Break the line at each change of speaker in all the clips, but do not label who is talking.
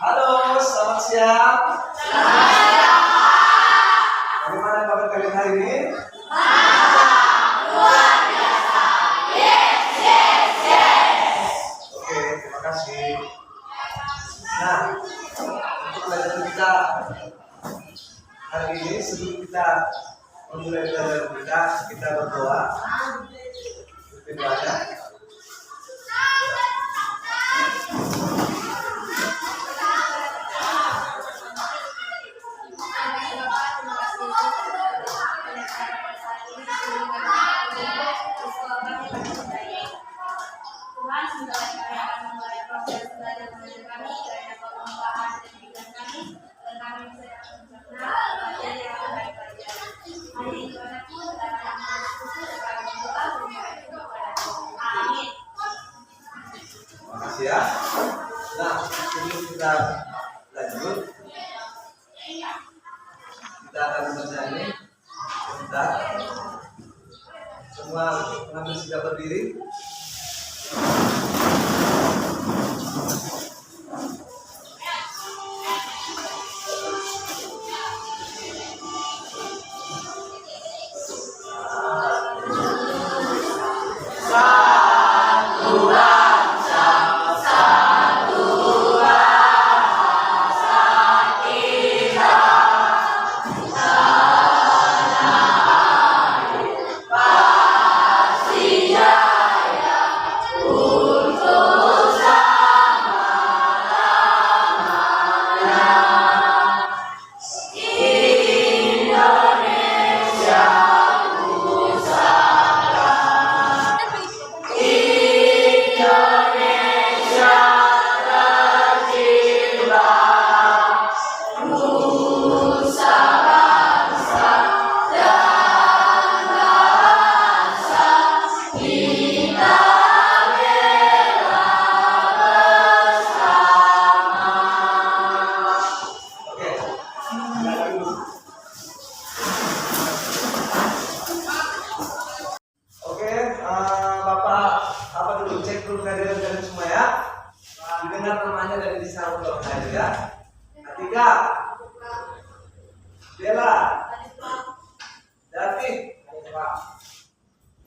Halo, selamat siang. Bagaimana kabar kalian hari ini?
Luar biasa. Yes, yes, yes.
Oke, terima kasih. Nah, untuk pelajaran kita hari ini, sebelum kita memulai pelajaran kita berdoa. Berdoanya.
Tuhan sudah akan memulai proses belajar mengajar kami karena pengembangan dan pikiran kami dan kami sedang mencerna belajar yang akan kami pelajari. Hari ini anakku dalam nama Yesus kami berdoa berdoa kepada Amin.
Terima kasih ya. Nah, sebelum kita lanjut, kita akan bernyanyi sebentar. Semua mengambil sikap berdiri. Didengar namanya dari lisan untuk saya ya. Atika, Bella, David,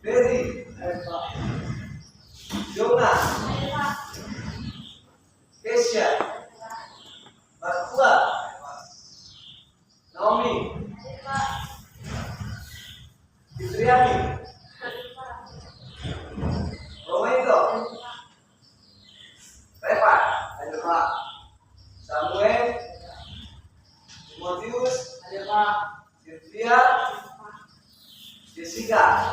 Berry, Jonah, Kesha, Markua, Naomi, Fitriani, Romeo, Reva, ada Pak. Samuel, Timotius, ada Pak. Sylvia, Jessica.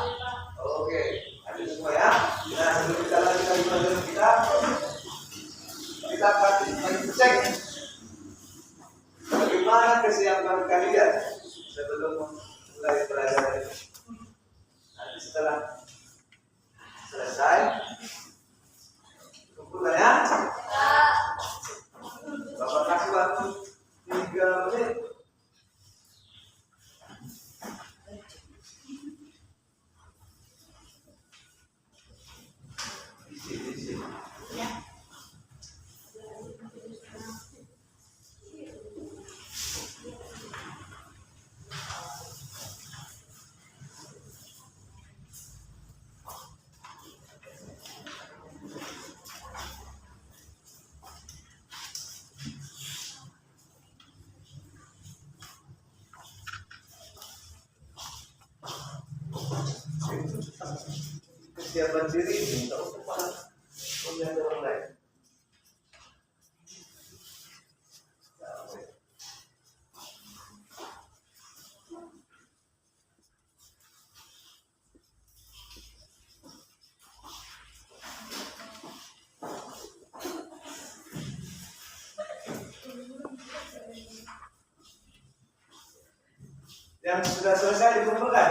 Oke, ada semua ya. Nah, sebelum kita lanjutkan pelajaran kita akan cek bagaimana kesiapan kalian sebelum mulai pelajaran ini. Nanti setelah selesai, kumpulkan ya. Bapak kasih waktu 3 menit. Isi. Kesiapan diri ini untuk melihat orang lain. Yang sudah selesai dikumpulkan.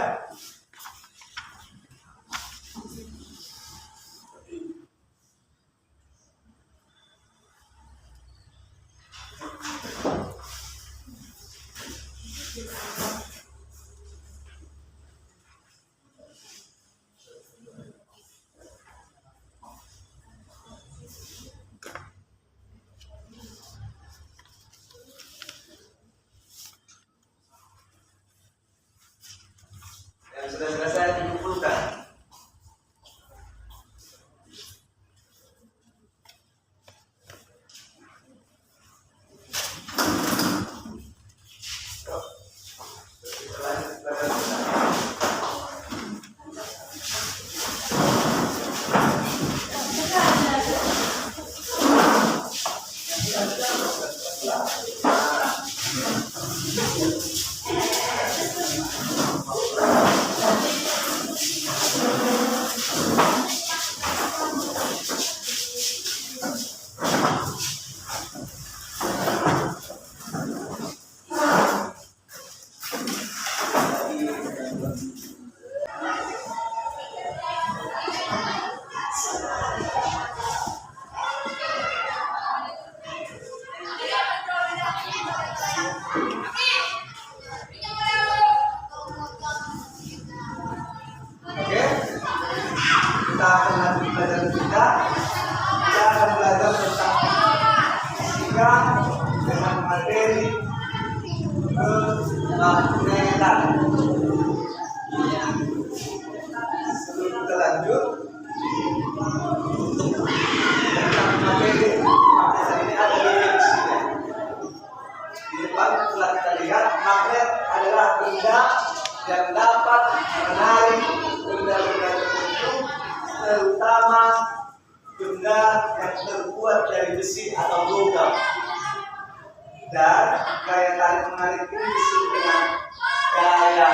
Oke, kita akan lanjut belajar kita. Kita akan belajar tentang fisika dengan materi kemagnetan. Sebelum kita lanjut, untuk tentang materi kemagnetan ini ada definisinya. Di depan telah kita lihat magnet adalah benda yang dapat menarik benda-benda tertentu, terutama benda yang terbuat dari besi atau logam. Dan gaya tarik menarik ini disebut dengan gaya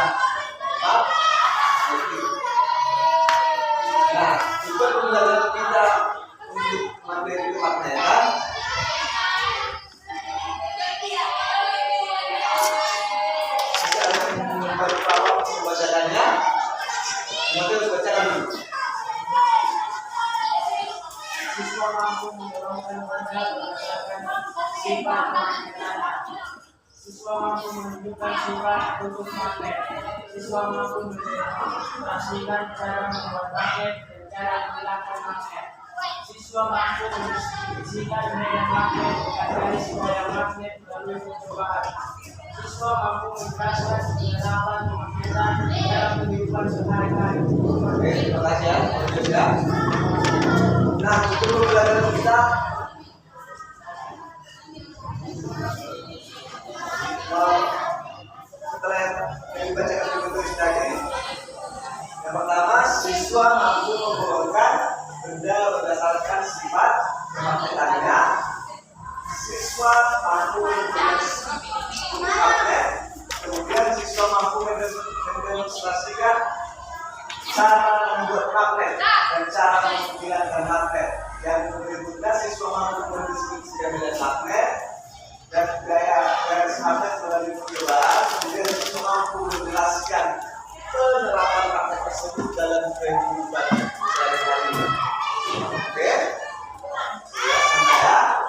magnetik. Nah, juga pembelajaran kita untuk materi kemagnetan. Bacaannya, model bacakan dulu.
Siswa mampu mendorongkan benda berdasarkan sifat magnetan. Siswa mampu menunjukkan sifat kutub magnet. Siswa mampu mendemonstrasikan cara membuat magnet dan cara menghilangkan magnet. Siswa mampu mendeskripsikan medan magnet dengan garis wayang magnet melalui percobaan. Siswa mampu menjelaskan penerapan kemagnetan dalam kehidupan sehari-hari.
Oke, terima kasih ya. Sudah. Nah, itu pembelajaran kita. Setelah yang dibacakan di buku tadi, yang pertama, siswa mampu menghubungkan benda berdasarkan sifat kemagnetannya. Siswa mampu magnet. Kemudian siswa mampu mendemonstrasikan cara membuat magnet dan cara menghilangkan magnet. Yang berikutnya, siswa mampu mendeskripsikan medan magnet dan gaya garis magnet melalui percobaan. Kemudian siswa mampu menjelaskan penerapan magnet tersebut dalam kehidupan sehari-hari. Oke, ya, sama ya.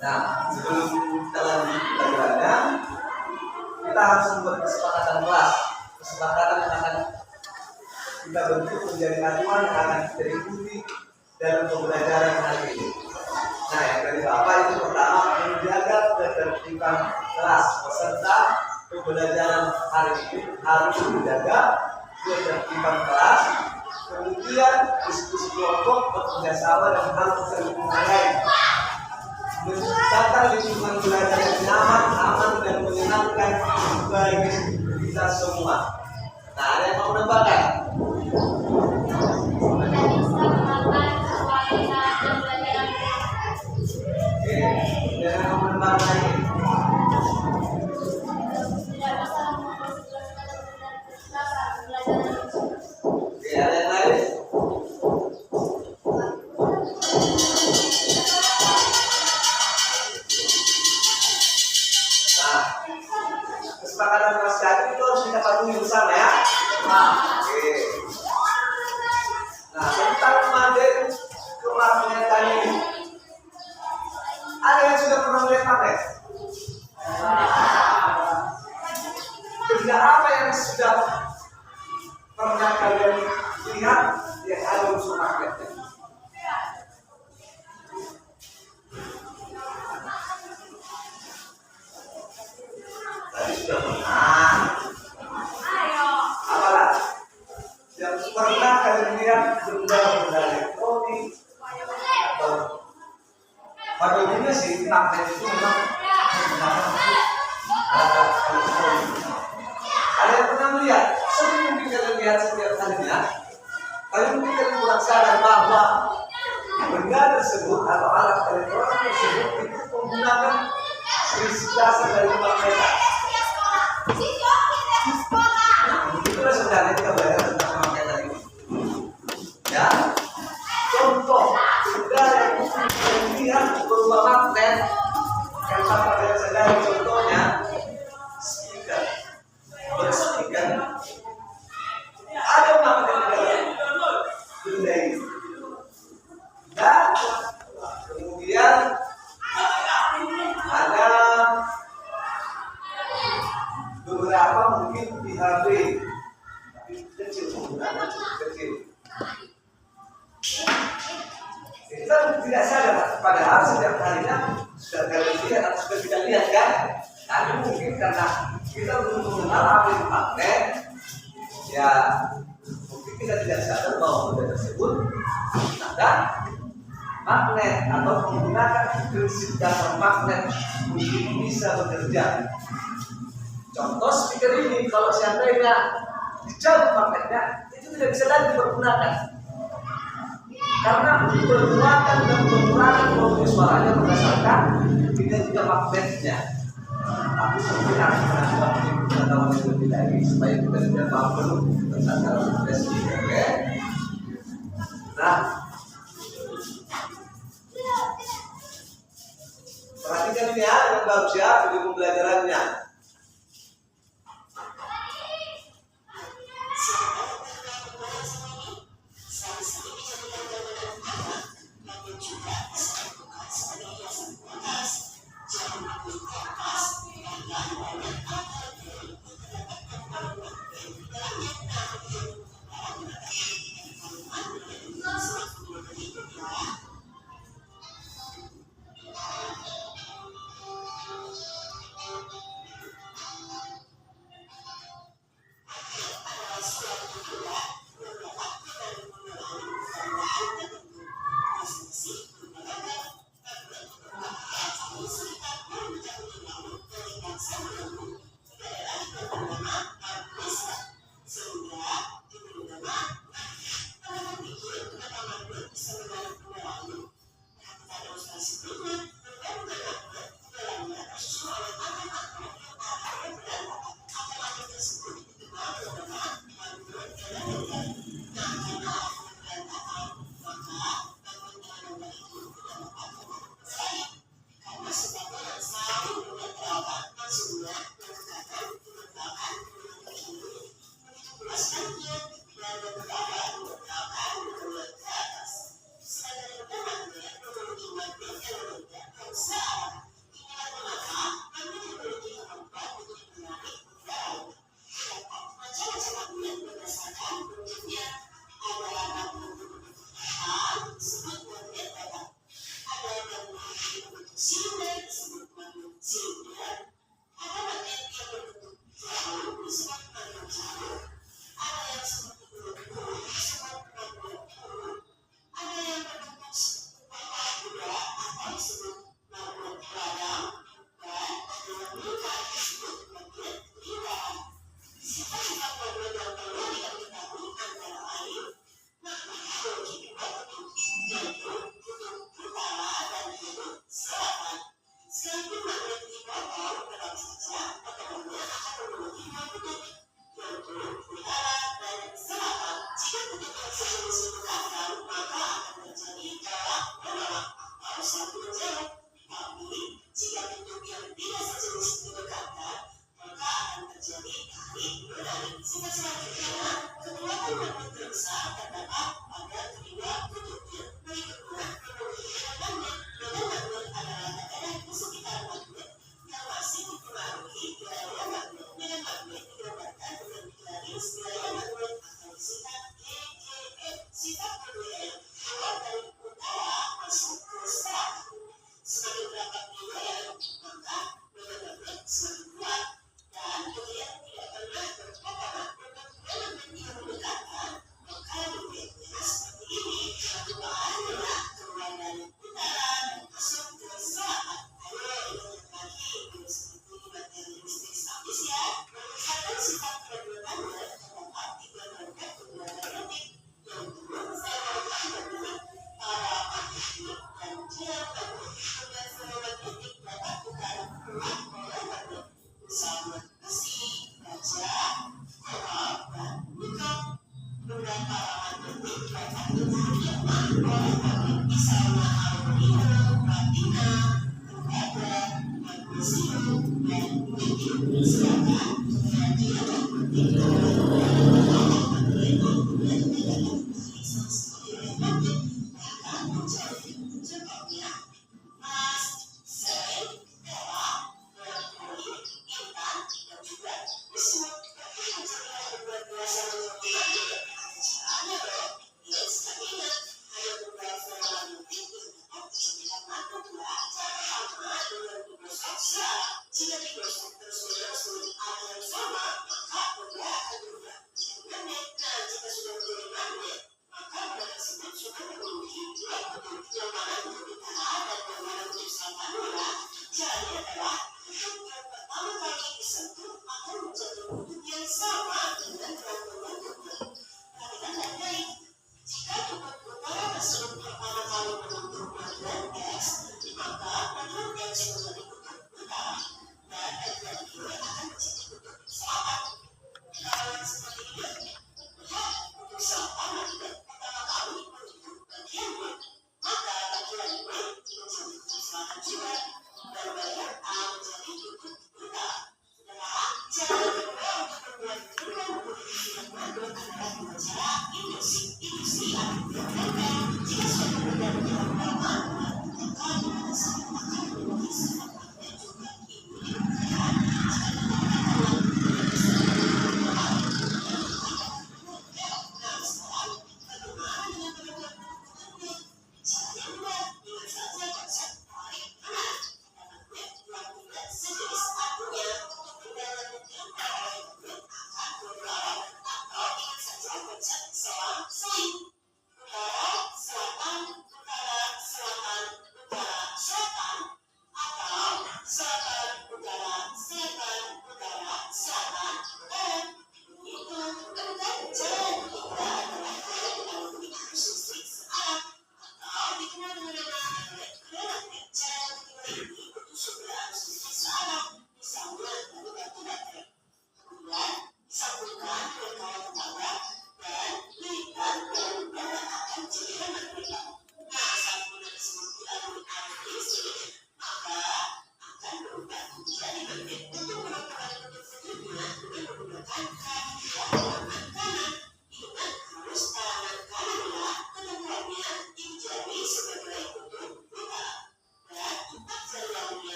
Nah, sebelum kita lanjut pelajarannya, kita harus membuat kesepakatan kelas. Kesepakatan yang akan kita bentuk menjadi aturan yang akan kita ikuti dalam pembelajaran hari ini. Nah, yang dari Bapak itu pertama, menjaga ketertiban kelas. Peserta pembelajaran hari ini harus menjaga ketertiban kelas. Kemudian diskusi kelompok, bekerja sama dan harus saling menghargai. Menciptakan lingkungan belajar yang nyaman, aman, dan menyenangkan bagi kita semua. Nah, ada yang mau menambahkan? Oke, ada yang mau menambahkan lagi? Oke, ada yang lain? Kesepakatan kelas tadi itu harus kita patuhi bersama ya. Oke. Nah, tentang materi kemagnetan ini, ada yang sudah pernah melihat magnet? Benda apa yang sudah pernah kalian lihat yang ada unsur magnetnya? Tadi sudah pernah. Apalah yang pernah kalian lihat benda-benda elektronik, pada umumnya sih magnet itu memang menggunakan untuk ada yang pernah melihat? Sering mungkin kalian lihat setiap kalinya. Kalian mungkin kalian kurang sadar bahwa benda tersebut atau alat elektronik tersebut itu menggunakan prinsip dasar dari magnetar. Itulah sebenarnya kita belajar tentang magnetar ini. Ya, contoh benda yang dilihat berupa magnet yang sama dengan sedang contohnya speaker. Speaker ada magnet dalam benda ini. Dan kemudian ada beberapa mungkin di HP tapi kecil, menggunakan cukup kecil. Kita tidak sadar, padahal setiap harinya sudah kalian lihat atau sudah kita lihat kan? Tapi mungkin karena kita belum mengenal apa itu magnet, ya mungkin kita tidak sadar bahwa benda tersebut ada magnet atau menggunakan prinsip dasar magnet untuk bisa bekerja. Contoh speaker ini, kalau seandainya dicabut magnetnya, itu tidak bisa lagi dipergunakan. Karena pergerakan dan pengurangan volume suaranya berdasarkan tidak juga magnetnya. Tapi sebenarnya akan menambah pengetahuan yang lebih lagi supaya kita tidak paham dulu tentang cara bekerja speaker. Oke? Nah, perhatikan ini ya dengan bagus ya video pembelajarannya.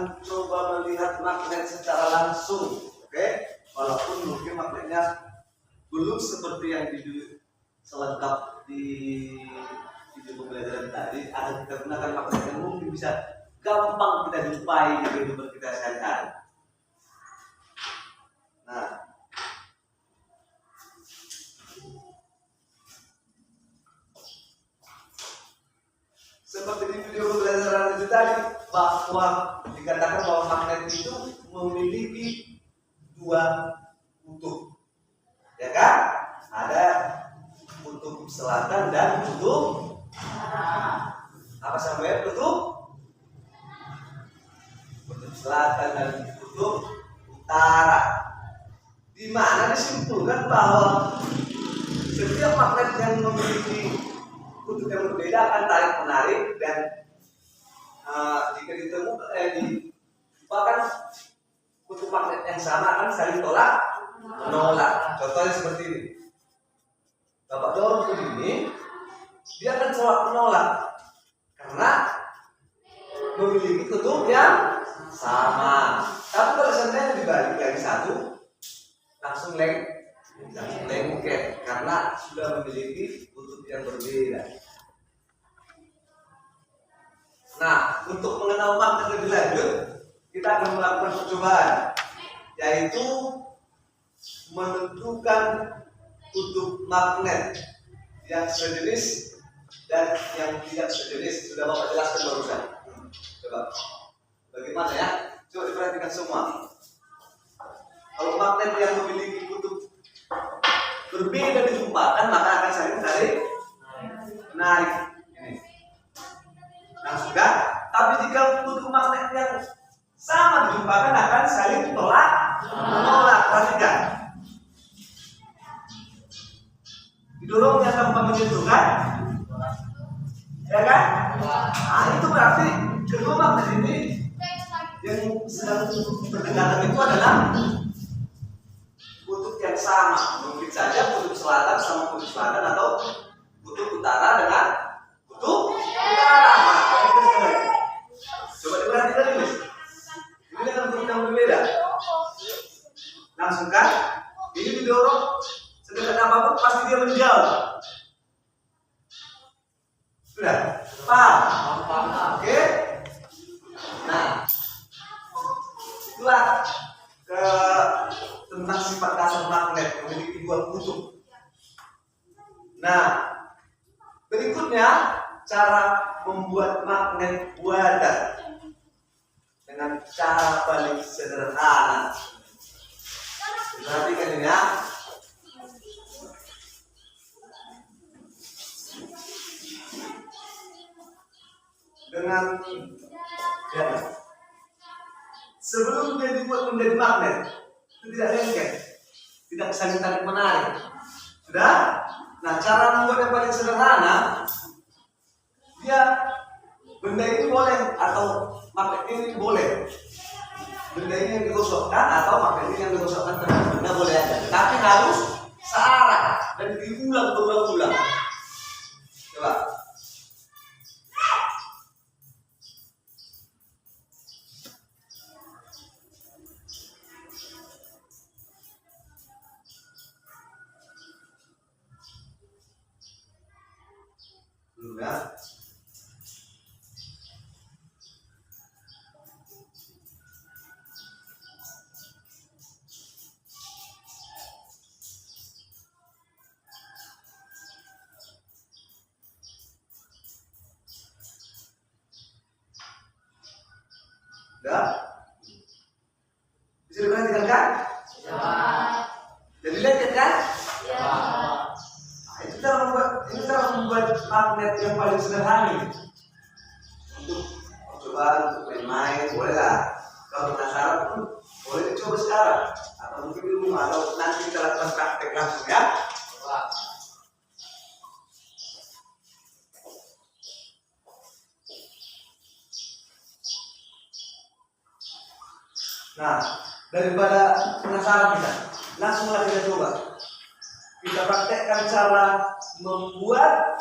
akan coba melihat magnet secara langsung, oke? Walaupun mungkin magnetnya belum seperti yang selengkap di video pembelajaran tadi, akan kita gunakan magnet yang mungkin bisa gampang kita jumpai di kehidupan kita sehari-hari. Nah, seperti di video pembelajaran itu tadi, bahwa dikatakan bahwa magnet itu memiliki dua kutub, ya kan? Ada kutub selatan dan kutub apa sampai kutub selatan dan kutub utara. Di mana disimpulkan bahwa setiap magnet yang memiliki kutub yang berbeda akan tarik menarik, dan jika bahkan kutub magnet yang sama akan saling tolak menolak. Contohnya seperti ini, Bapak dorong ke sini, dia akan tolak menolak karena memiliki kutub yang sama. Tapi kalau seandainya dibalik lagi satu, langsung lengket karena sudah memiliki kutub yang berbeda. Nah, untuk mengenal magnet lebih lanjut, kita akan melakukan percobaan, yaitu menentukan kutub magnet yang sejenis dan yang tidak sejenis. Sudah Bapak jelaskan barusan. Coba, bagaimana ya? Coba diperhatikan semua. Kalau magnet yang memiliki kutub berbeda dijumpakan, maka akan saling tarik menarik. Ini. Nah sudah. Tapi jika kutub magnet yang sama dijumpakan, akan saling tolak menolak. Perhatikan. Didorongnya tanpa menyentuhkan, ya kan? Nah itu berarti kedua magnet ini yang sedang berdekatan itu adalah kutub yang sama. Mungkin saja kutub selatan sama kutub selatan, atau kutub utara dengan kutub utara. Coba diperhatikan ini. Ini dengan kutub yang berbeda. Langsung kan? Ini didorong sedekat apapun pasti dia menjauh. Sudah? Paham? Oke? Nah, itulah tentang sifat dasar magnet, memiliki dua kutub. Nah, berikutnya cara membuat magnet buatan dengan cara paling sederhana. Perhatikan ini ya. Dengan ya, sebelum dia dibuat menjadi magnet, itu tidak lengket, tidak saling tarik menarik. Sudah? Nah, cara membuat yang paling sederhana, dia benda ini boleh atau magnet ini boleh, benda ini yang digosokkan atau magnet ini yang digosokkan terhadap benda boleh aja, tapi harus searah dan diulang berulang-ulang. Coba. Ya. Sudah? Bisa diperhatikan kan? Ya. Jadi lengket kan? Ya. Itu cara membuat magnet yang paling sederhana. Untuk percobaan, untuk main-main, boleh lah. Kalau penasaran pun boleh dicoba sekarang, atau mungkin di rumah, atau nanti kita lakukan praktek langsung ya. Nah, daripada penasaran kita, langsung aja kita coba. Kita praktekkan cara membuat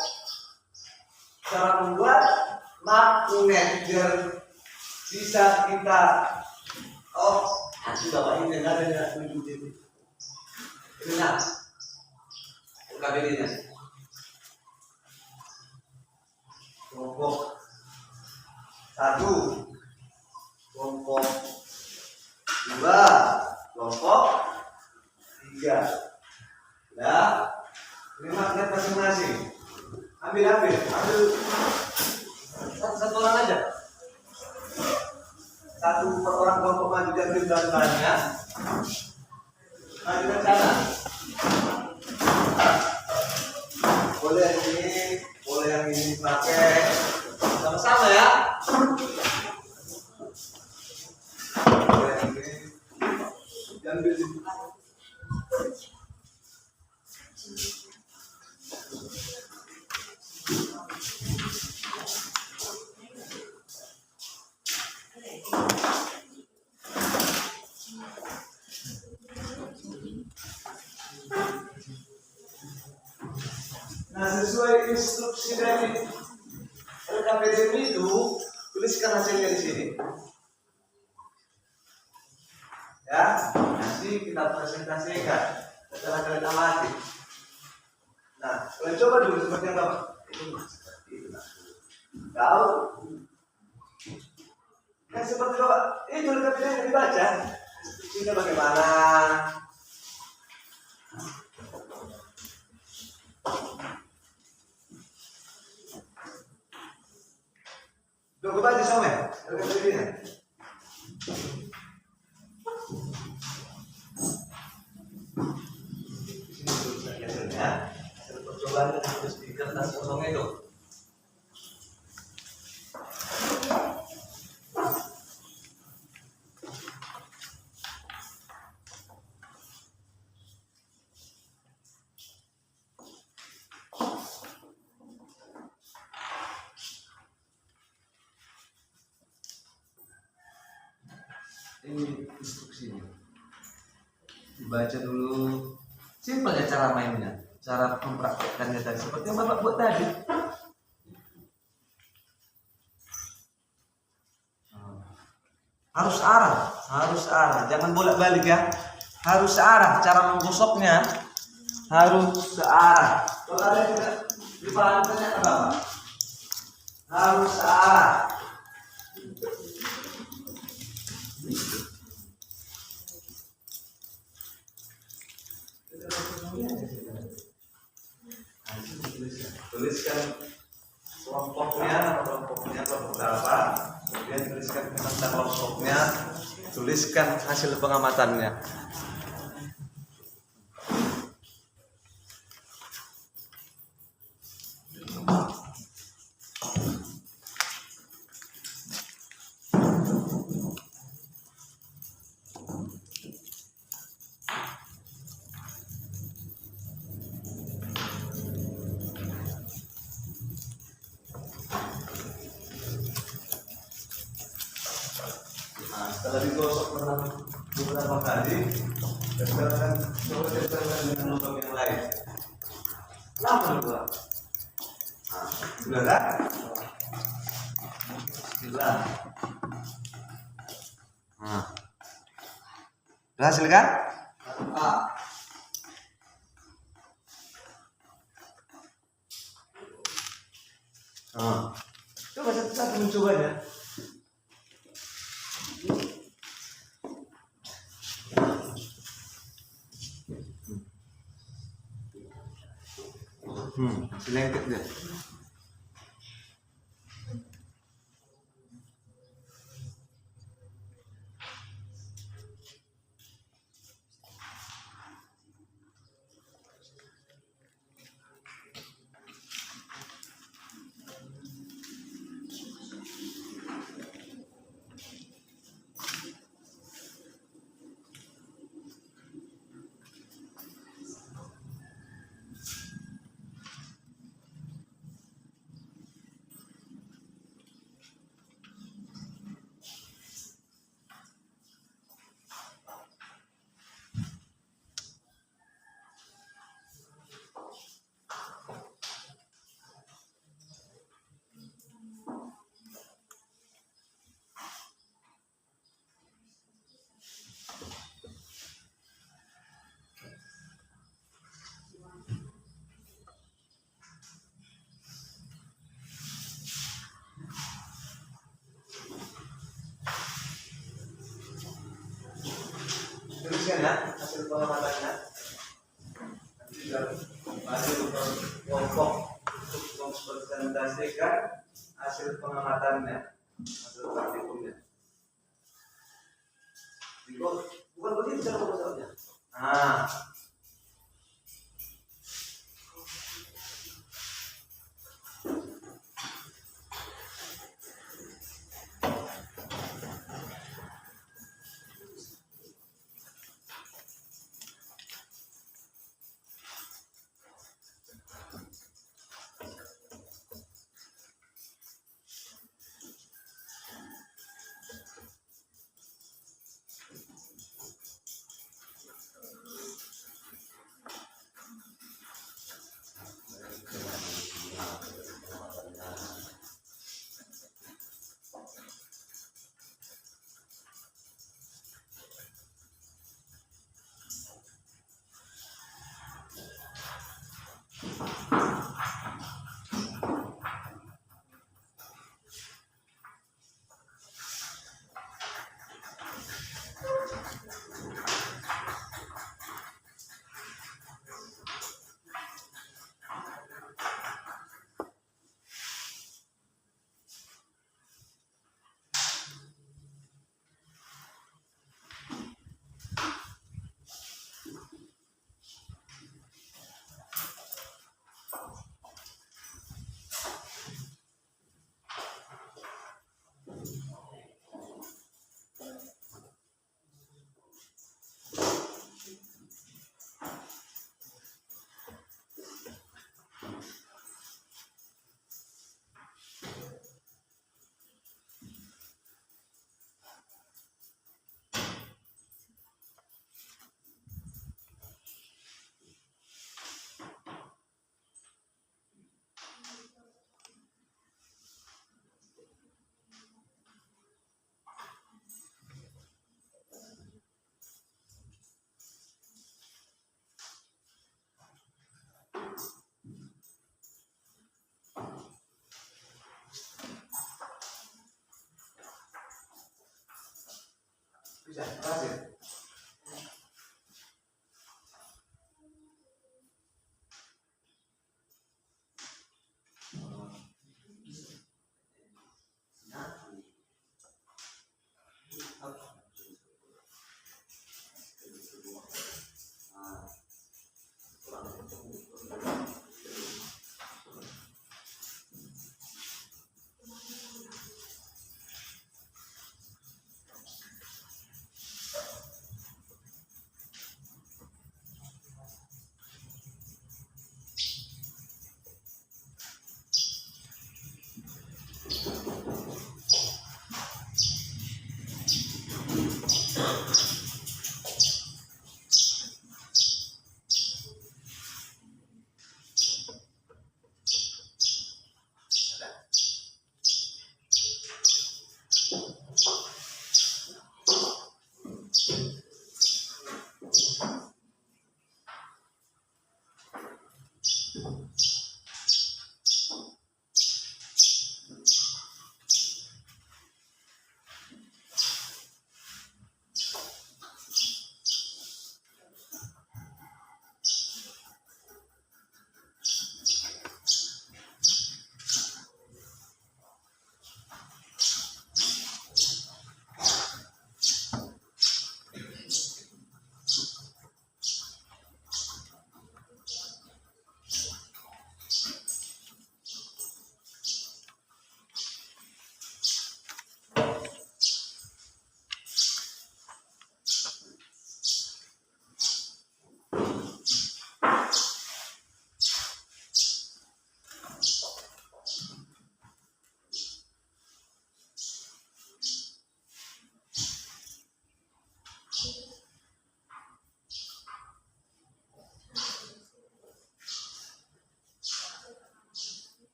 magnet biar bisa kita sudah Pak ini ada tujuh titik. Ini nah, UKBD-nya. Kelompok 1, kelompok 2, kelompok 3. Ya, ini magnet masing-masing. Ambil satu orang aja. Satu per orang kelompok maju diambil bahan-bahannya. Maju ke sana. Boleh yang ini pakai sama-sama ya. Boleh yang ini diambil di Nah, sesuai instruksi dari LKPD itu, tuliskan hasilnya di sini. Ya, nanti kita presentasikan setelah kalian amati. Nah, kalian coba dulu seperti apa? Itu. Tahu? Kan seperti apa? Itu LKPD yang dibaca. Instruksinya bagaimana? Udah baca sama ya? LKPD-nya. Sini tulisan hasilnya. Hasil percobaan tulis di kertas kosong itu. Ini instruksinya. Dibaca dulu. Simpel ya cara mainnya, cara mempraktekkannya tadi seperti yang Bapak buat tadi. Harus arah, jangan bolak-balik ya. Harus arah, cara menggosoknya harus searah. Kalau ada tidak dipahami ternyata Bapak. Harus searah. Tuliskan kelompoknya berapa, kemudian tuliskan tentang kelompoknya, tuliskan hasil pengamatannya. Nah, setelah digosok beberapa kali, coba dengan lubang yang lain. Lama dulu. Nah, sudah kan? Bismillah. Nah, berhasil kan? Coba satu-satu mencobanya. Selengket dia. tuliskan ya hasil pengamatannya. Nanti juga masih kelompok untuk mempresentasikan hasil pengamatannya, hasil praktikumnya. Bukan begitu cara proposalnya. Nah, bisa berhasil.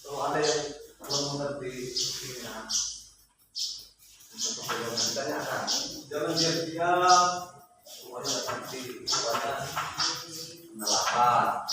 Kalau ada yang belum mengerti ini, untuk ditanyakan, jangan diam-diam, semuanya nggak ngerti, semuanya menelaah.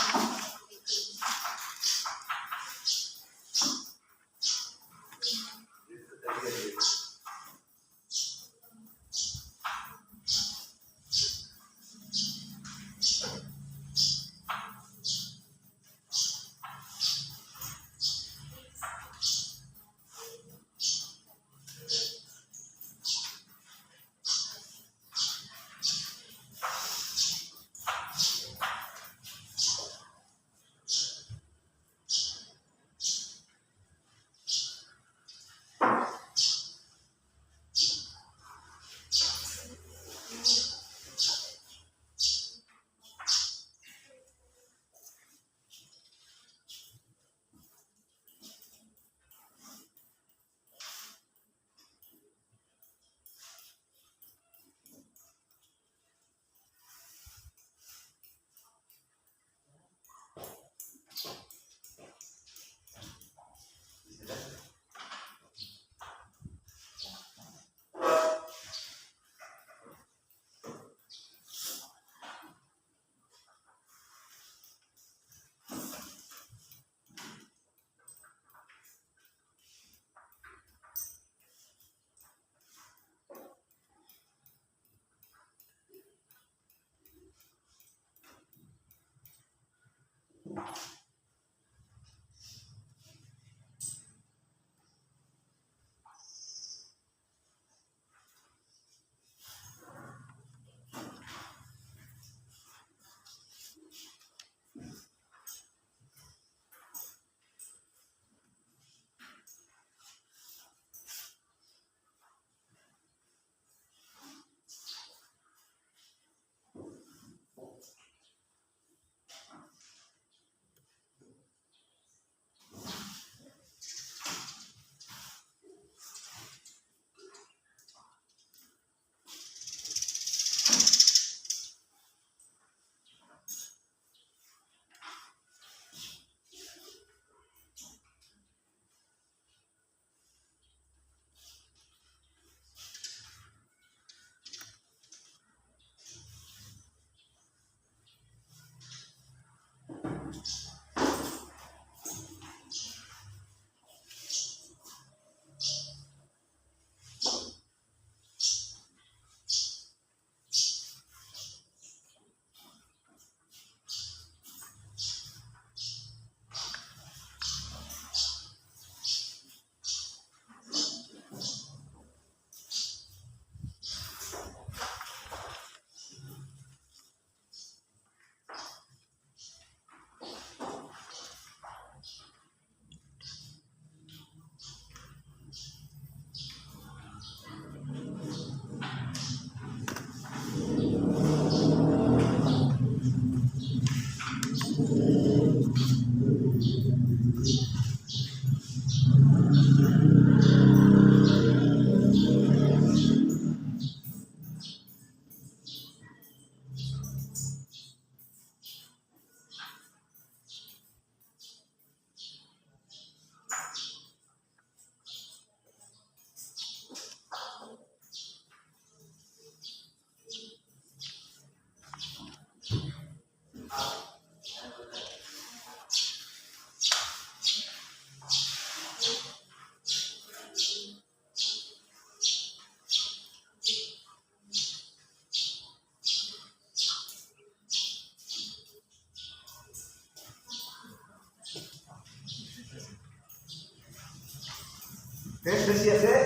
Oke, sudah siap deh?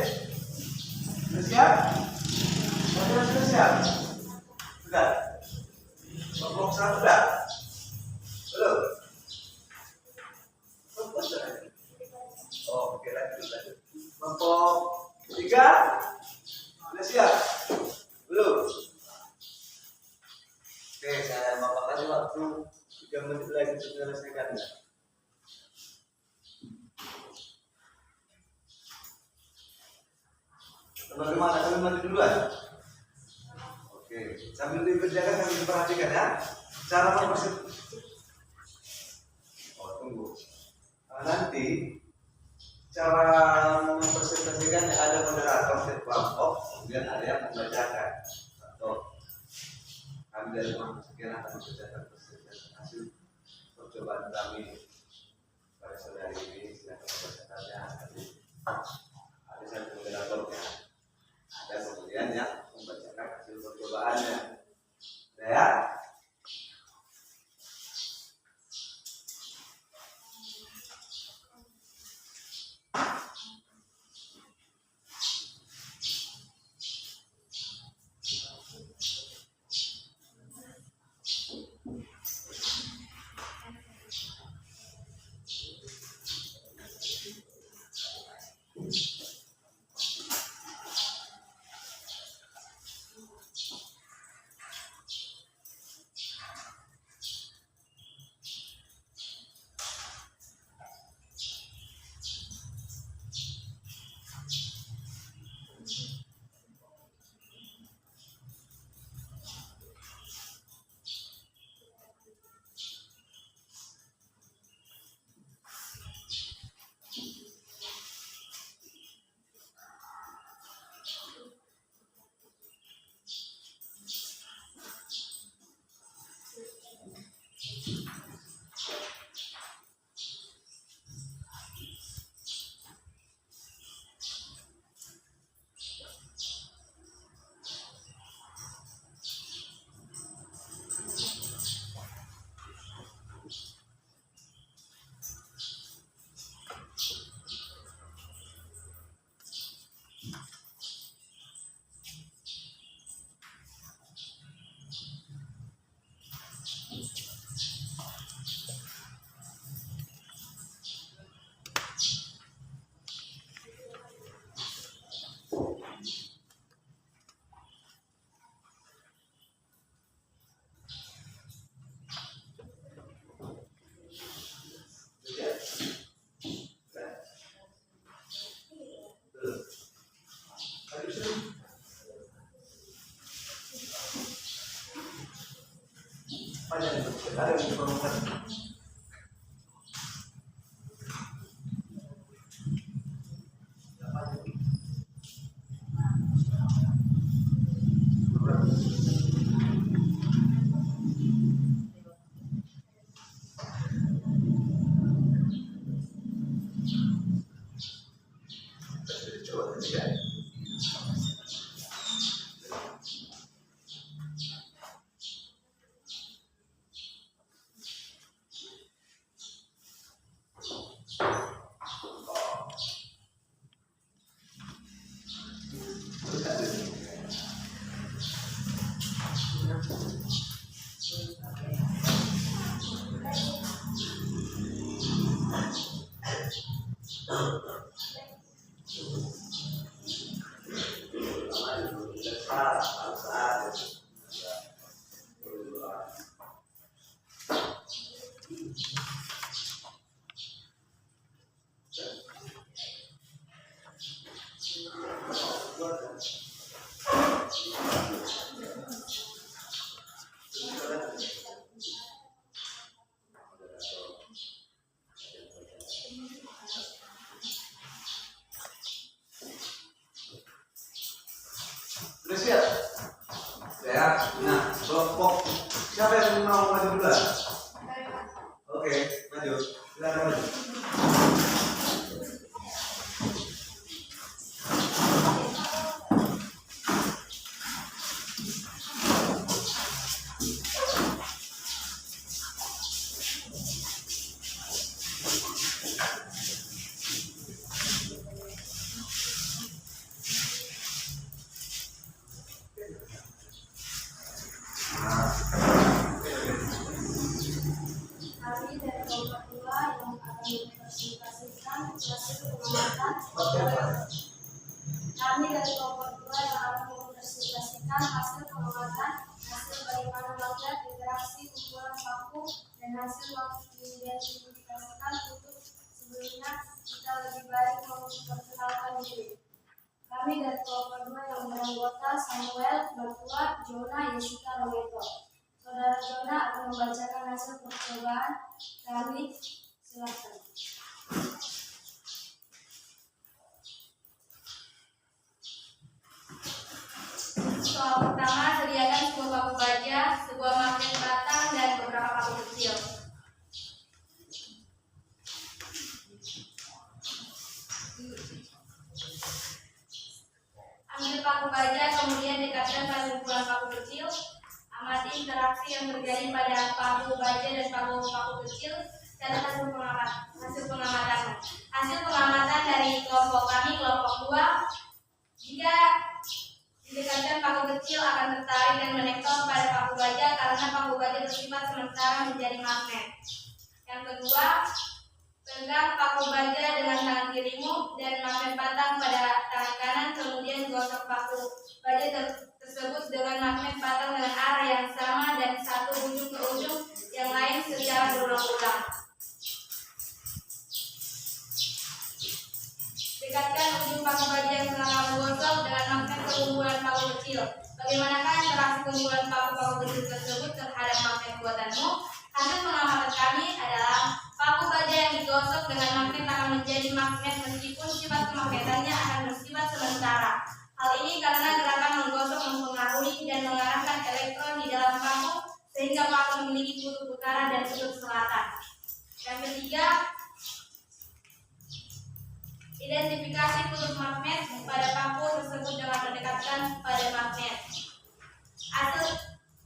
Sudah siap? Sudah siap? Sudah? Kelompok 1 sudah? Belum? Kelompok sudah? Oh, oke, lanjut. Kelompok 3 sudah siap? Belum? Oke, saya bapak kasih waktu 3 menit lagi untuk menyelesaikan. Teman-teman, kami maju duluan. Oke, sambil dikerjakan sambil diperhatikan ya. Cara mempersiapkan. Oh, tunggu. Nanti cara mempresentasikan ada moderator setiap kelompok, kemudian ada yang membacakan. Atau kami dari kelompok sekian akan membacakan presentasi hasil percobaan kami pada sore hari ini. Silakan membacakannya. Ada satu moderatornya. Ada kemudian yang membacakan hasil percobaannya. Ya. Panjang itu, ada yang diperlukan. Sudah siap? Ya. Nah, kelompok siapa yang mau maju duluan? Oke, maju. Silakan maju.
hasil pengamatan. Kami dari kelompok 2 yang akan mempresentasikan hasil pengamatan, hasil bagaimana melihat interaksi kumpulan paku dan hasil mengidentifikasikan untuk sebelumnya kita lebih baik memperkenalkan diri. Kami dari kelompok 2 yang beranggota Samuel, Batua, Jona, Jessica, Roberto. Saudara Jona akan membacakan hasil percobaan kami. Silakan. Soal pertama, sediakan sebuah paku baja, sebuah magnet batang, dan beberapa paku kecil. Ambil paku baja, kemudian dekatkan pada kumpulan paku kecil. Amati interaksi yang terjadi pada paku baja dan paku kecil. Catat hasil pengamatan. Hasil pengamatan dari kelompok kami, kelompok 2. Jika didekatkan paku kecil akan tertarik dan menempel pada paku baja karena paku baja bersifat sementara menjadi magnet. Yang kedua, pegang paku baja dengan tangan kirimu dan magnet batang pada tangan kanan, kemudian gosok paku baja tersebut dengan magnet batang dengan arah yang sama dan satu ujung ke ujung yang lain secara berulang-ulang. Dekatkan ujung paku baja yang telah kamu gosok dengan magnet ke kumpulan paku kecil. Bagaimanakah interaksi kumpulan paku kecil tersebut terhadap magnet buatanmu? Hasil pengamatan kami adalah paku baja yang digosok dengan magnet akan menjadi magnet meskipun sifat kemagnetannya akan bersifat sementara. Hal ini karena gerakan menggosok mempengaruhi dan mengarahkan elektron di dalam paku sehingga paku memiliki kutub utara dan kutub selatan. Yang ketiga, identifikasi kutub magnet pada paku tersebut dengan mendekatkan pada magnet.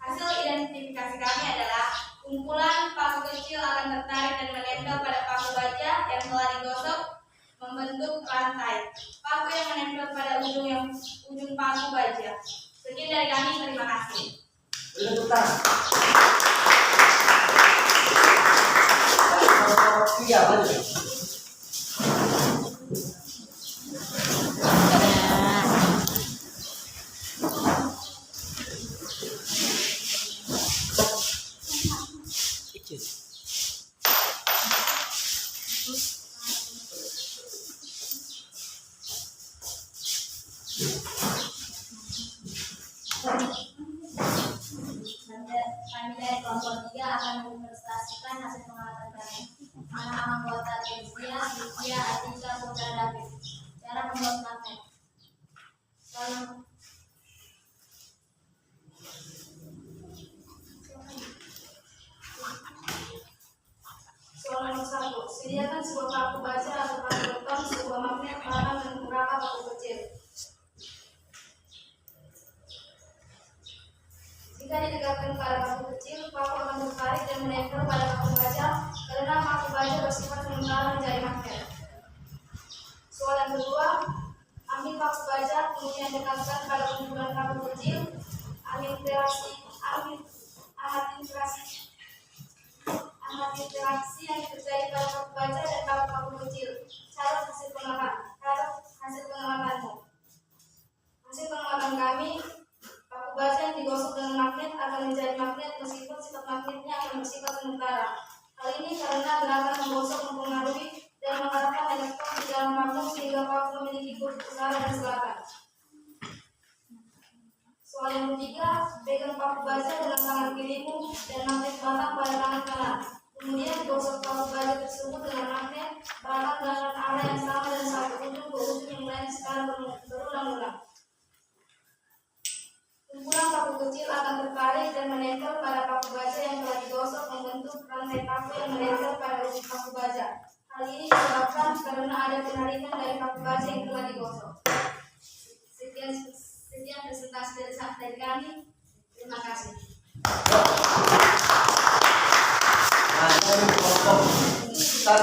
Hasil identifikasi kami adalah kumpulan paku kecil akan tertarik dan menempel pada paku baja yang telah digosok membentuk rantai. Paku yang menempel pada ujung paku baja. Sekian dari kami, terima kasih.
Tepuk tangan. Nomor 3, maju.
Kami dari kelompok 3 akan mempresentasikan hasil pengamatan kami. Anak anggota Kezia, Lydia, Atika, Putra, David. Cara membuat magnet. Soal nomor 1. Sediakan sebuah paku baja atau paku beton, sebuah magnet, batang, dan beberapa paku kecil. Jika didekatkan pada paku kecil, paku akan tertarik dan menempel pada paku baja karena paku baja bersifat sementara menjadi magnet. Soal yang kedua, ambil paku baja kemudian dekatkan pada kumpulan paku kecil. Amati interaksi yang terjadi pada paku baja dan paku kecil. Catat hasil pengamatanmu. Hasil pengamatan kami, paku baja yang digosok dengan magnet akan menjadi magnet meskipun sifat magnetnya akan bersifat sementara. Hal ini karena gerakan menggosok mempengaruhi dan mengarahkan elektron di dalam paku sehingga paku memiliki kutub utara dan selatan. Soal yang ketiga, pegang paku baja dengan tangan kirimu dan magnet batang pada tangan kanan. Kemudian gosok paku baja tersebut dengan magnet batang dengan arah yang sama dan satu ujung ke ujung yang lain secara berulang-ulang. Kumpulan paku kecil akan tertarik dan menempel pada paku baja yang telah digosok membentuk rantai paku yang menempel pada ujung paku baja. Hal ini disebabkan karena ada penarikan dari paku baja yang telah digosok. Sekian presentasi dari kami. Terima kasih.
Nah, dari kelompok 1.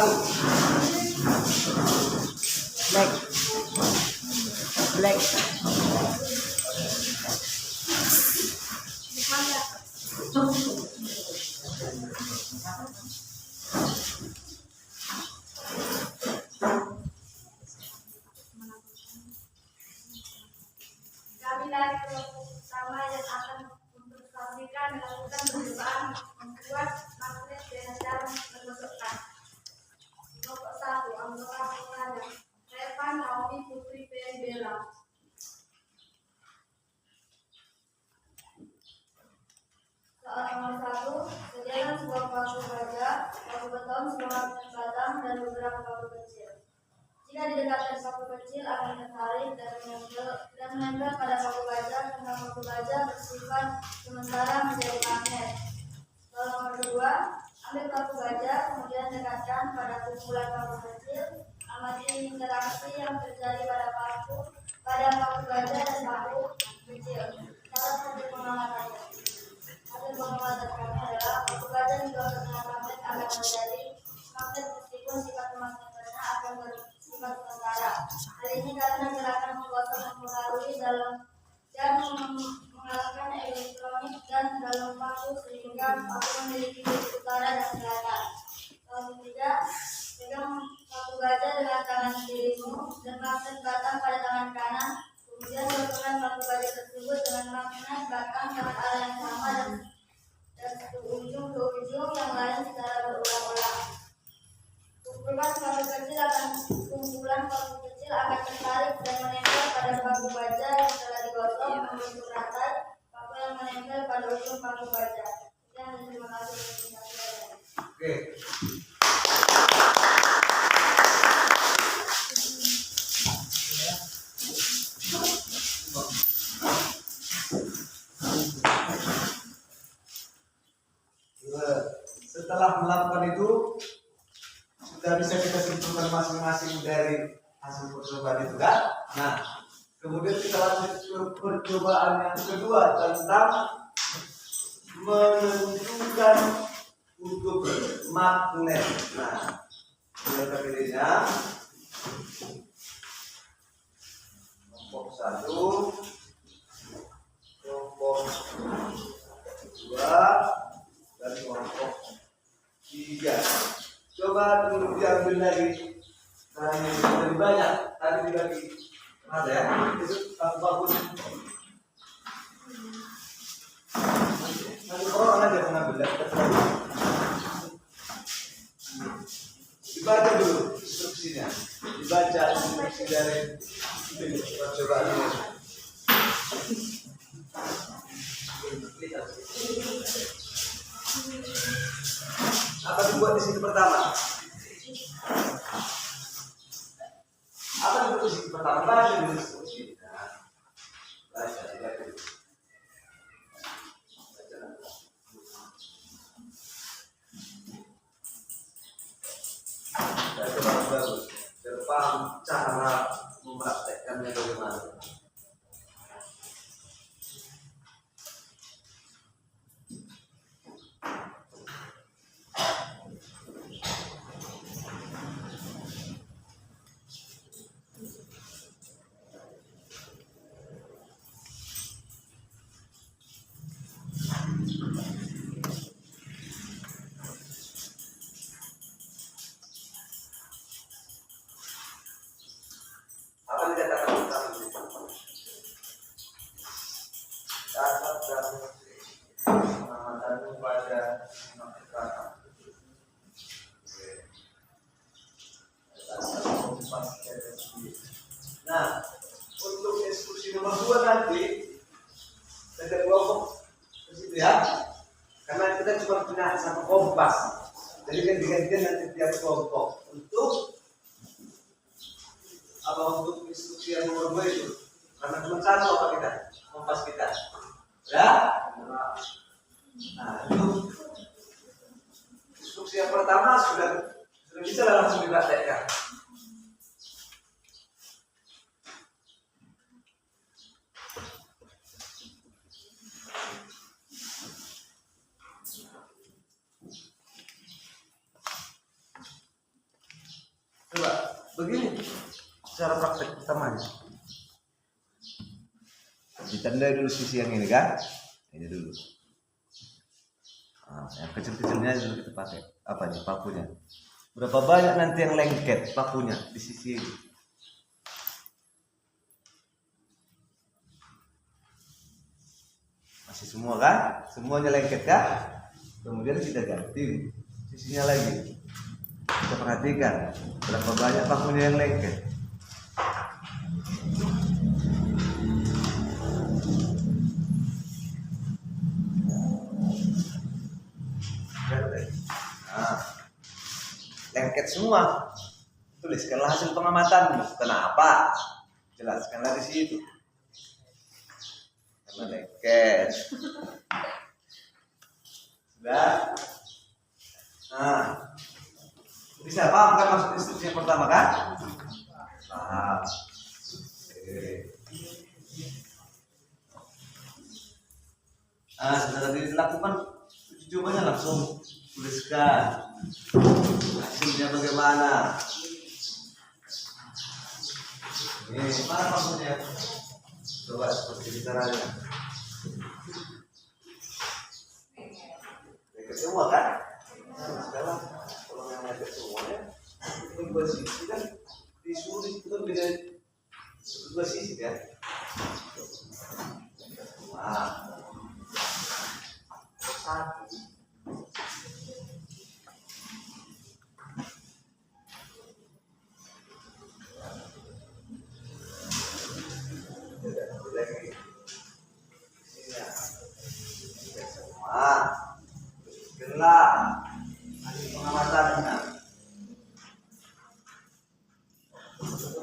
Black.
kelompok utama yang akan mempresentasikan melakukan percobaan membuat magnet dengan cara menggosokkan. Kelompok 1, anggota pengarang Revan Naomi Putri Bella. Soal nomor 1, sediakan sebuah paku baja, paku beton, semangat batang, dan beberapa paku kecil. Jika didekatkan paku kecil akan tertarik dan menempel pada paku baja karena paku baja bersifat sementara menjadi magnet. Soal nomor 2, ambil paku baja kemudian dekatkan pada kumpulan paku kecil, amati interaksi yang terjadi pada paku baja dan paku kecil. Cara seperti pengamatannya. Hasil pengamatan kami adalah paku baja digosok dengan magnet akan menjadi magnet meskipun sifat magnetisnya akan bersifat sementara. Hal ini karena gerakan menggosok mempengaruhi dalam dan mengalahkan elektronik dan dalam paku sehingga paku memiliki titik utara dan selatan. Soal ketiga, pegang paku baja dengan tangan kirimu dan magnet batang pada tangan kanan. Kemudian gosokkan paku baja tersebut dengan magnet batang dengan arah yang sama dan satu ujung ke ujung yang lain secara berulang-ulang. Kumpulan paku kecil akan tertarik dan menempel pada paku baja yang telah digosok membentuk rantai paku yang menempel pada ujung paku baja. Dan terima kasih untuk perhatiannya.
Oke. Setelah melakukan itu sudah bisa kita simpulkan masing-masing dari hasil percobaan itu kan? Nah, kemudian kita lanjut ke percobaan yang kedua tentang menentukan untuk magnet. Nah, kita pilihnya kelompok 1, kelompok 2, dan kelompok 3. Coba dulu diambil lagi. Nah, ini lebih banyak. Tadi dibagi ada ya. Itu apapun. Nanti orang aja mengambil. Dibaca dulu instruksinya. Dibaca instruksi dari percobaan ini. Apa dibuat di situ pertama? Apa dibuat di situ pertama? Baca dulu instruksi. Baca dulu. Saya coba bagus. Paham cara mempraktekkannya bagaimana. Apa yang dikatakan pertama? Dapat dan pengamatan pada masyarakat. Nah, untuk instruksi nomor 2 nanti ada kelompok ke situ ya. Karena kita cuma punya satu kompas. Jadi ganti-gantian nanti tiap kelompok untuk apa untuk instruksi yang nomor 2 itu. Karena cuma satu apa kita kompas kita. Ya. Nah, itu instruksi yang pertama sudah bisa langsung dipraktekkan. Coba begini cara praktek pertamanya. Ditandai dulu sisi yang ini kan? Ini dulu. Nah, yang kecil-kecilnya dulu kita pakai. Apa nih pakunya? Berapa banyak nanti yang lengket pakunya di sisi ini? Masih semua kan? Semuanya lengket kan? Kemudian kita ganti sisinya lagi. Kita perhatikan berapa banyak pakunya yang lengket. Nah, lengket semua. Tuliskanlah hasil pengamatanmu. Kenapa? Jelaskanlah di situ. Karena lengket. Sudah. Nah, bisa paham kan maksud instruksi yang pertama kan? Paham. Oke. Nah, setelah dilakukan jawabannya langsung tuliskan hasilnya bagaimana. Ini mana maksudnya? Coba seperti caranya. Lengket semua kan? Sekarang kalau yang lengket semuanya, itu dua sisi kan disuruh itu kan beda dua sisi kan? Wah, satu. Lagi sini semua gelap hasil pengamatannya.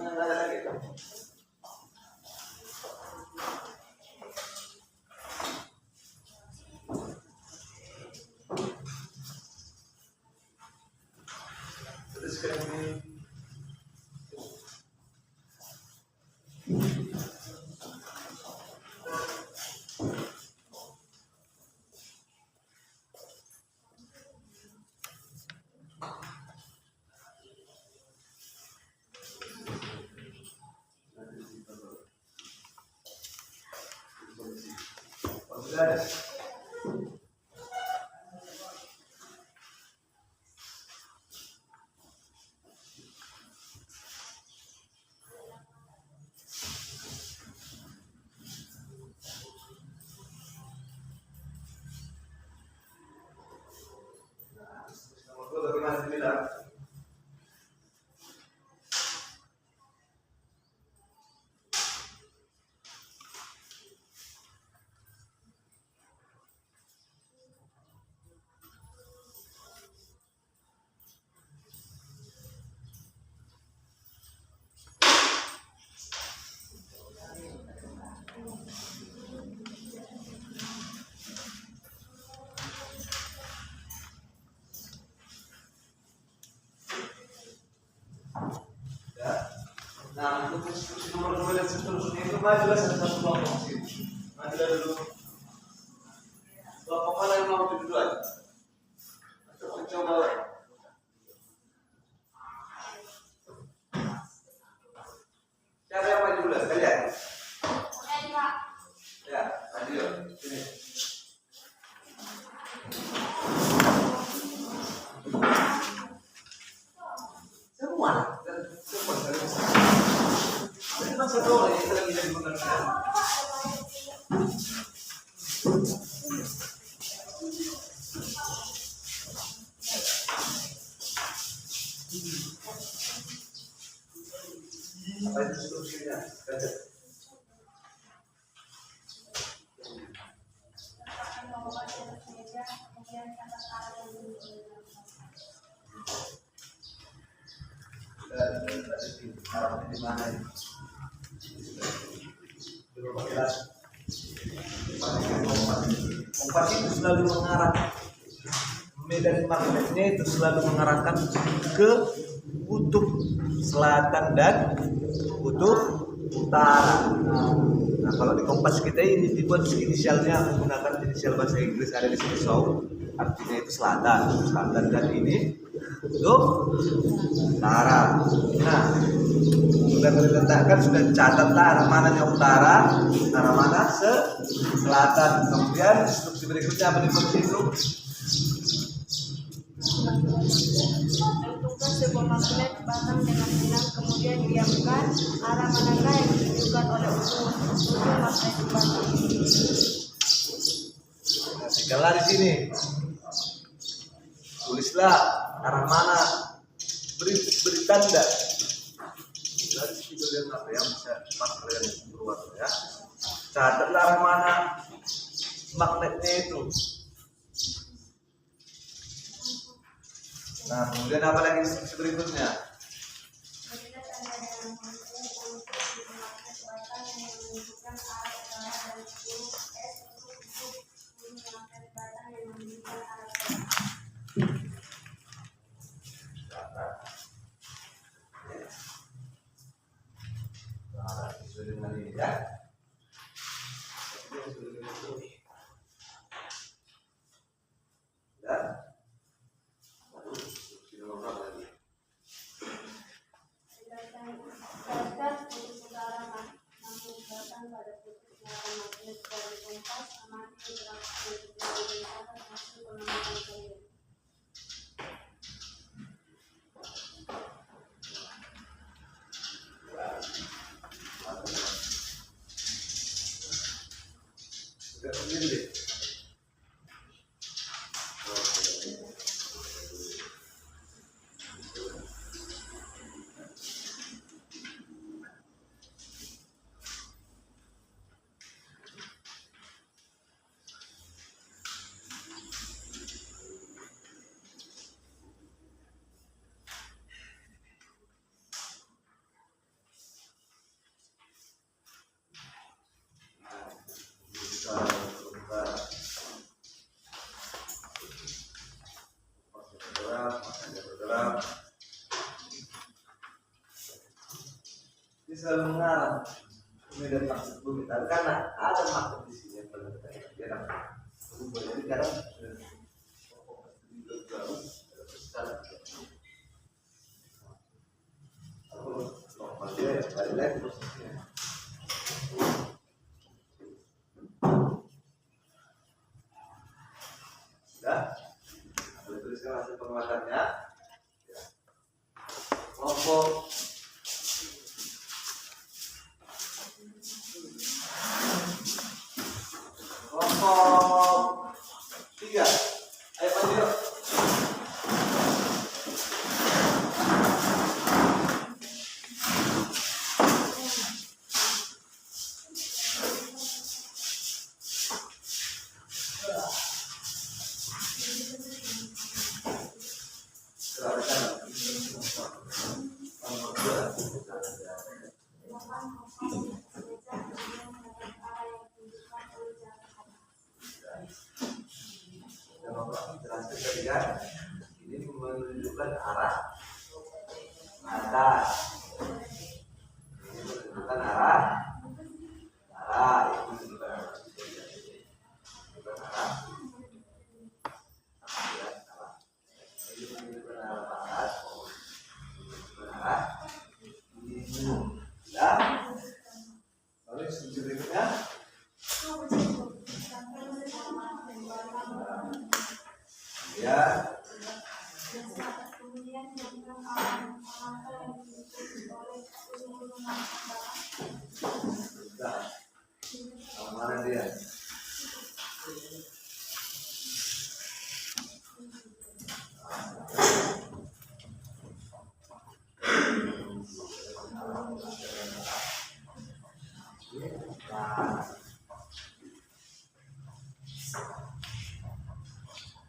Ada lagi kan? Terus sekarang ini sudah. Nomor 2 bagaimana dibilang? Ya. Nah, untuk instruksi nomor 2 dan seterusnya itu majulah satu kelompok sini. Majulah dulu. Kelompok mana yang mau duluan? Untuk mencoba. Siapa yang maju dulu? Kalian? Ya, maju yuk. Sini. Semua. Semua satu orang yang lagi jadi pengertian. Apa itu instruksinya? Baca. Arahnya di mana ini? Kompas itu selalu mengarah, medan magnetnya itu selalu mengarahkan ke kutub selatan dan kutub utara. Nah, kalau di kompas kita ini dibuat inisialnya menggunakan inisial bahasa Inggris, ada di sini south, artinya itu selatan dan ini kutub utara. Nah, sudah diletakkan, sudah catatlah arah mananya utara, arah mana selatan. Kemudian instruksi berikutnya apa di posisi itu?
Tentukan sebuah magnet batang dengan benang, kemudian diamkan arah manakah yang ditunjukkan oleh ujung magnet batang.
Skala di sini. Tulislah arah mana. Beri tanda. Dari situ kalian apa yang bisa pas kalian keluar ya. Catatlah arah mana magnetnya itu. Nah, kemudian apa lagi berikutnya?
Berikan tanda dalam huruf U untuk magnet batang yang menunjukkan arah utara dan huruf S untuk magnet batang yang menunjukkan arah barat.
Nah, sesuai dengan ini ya. Ya.
Tetapkan kutub utara magnet batang pada kutub selatan magnet dari kompas. Amati interaksi yang terjadi atas hasil pengamatan kalian.
Sudah sendiri deh. Ini selalu mengarah kemudian maksud bumi karena ada maksud di sini yang perlu kita ingat. Jadi sekarang aku normal dia ya balik lagi posisinya. Sudah, boleh tuliskan hasil penguatannya. Ya. Kelompok kelompok 3. Ayo maju yuk. Jelaskan tadi kan, ini menunjukkan arah atas, ini menunjukkan arah itu menunjukkan arah ini menunjukkan arah atas, menunjukkan arah ini. Ya, lalu berikutnya. Ya.
Kemudian yang angka yang diikuti oleh seluruh magnet batang.
Sudah. Mana dia?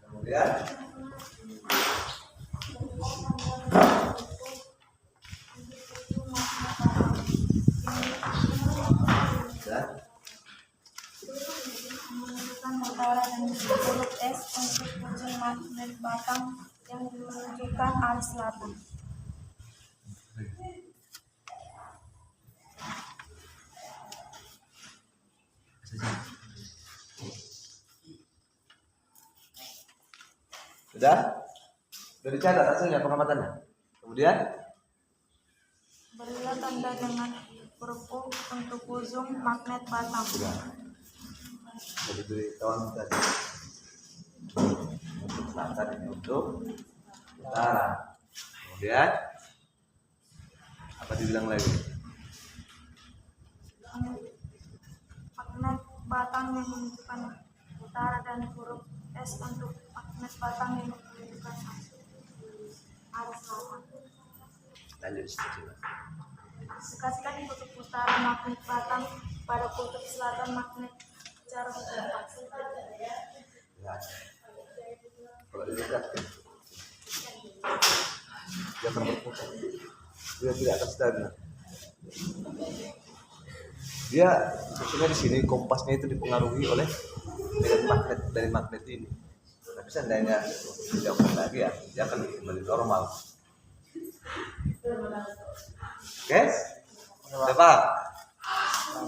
Kemudian
menunjukkan utara dan huruf S untuk ujung magnet batang yang menunjukkan arah selatan.
sudah? Sudah dicatat hasilnya pengamatannya. Kemudian
Berilah tanda dengan huruf U untuk ujung magnet batang.
sudah. Jadi beri kawan tadi untuk selatan ini untuk utara. Kemudian apa dibilang lagi?
Magnet batang yang menunjukkan utara dan huruf S untuk magnet Batang yang menunjukkan arah selatan.
Lanjut seterusnya.
Sekasikan di kutub utara magnet Batang pada kutub selatan magnet cara bergerak.
Ya. Kalau dekat, dia akan berputar. Dia tidak akan stagnan. Dia sebenarnya di sini kompasnya itu dipengaruhi oleh dengan magnet dari magnet ini. Tapi seandainya dijauhkan lagi ya, dia akan kembali normal. Oke? Sudah paham?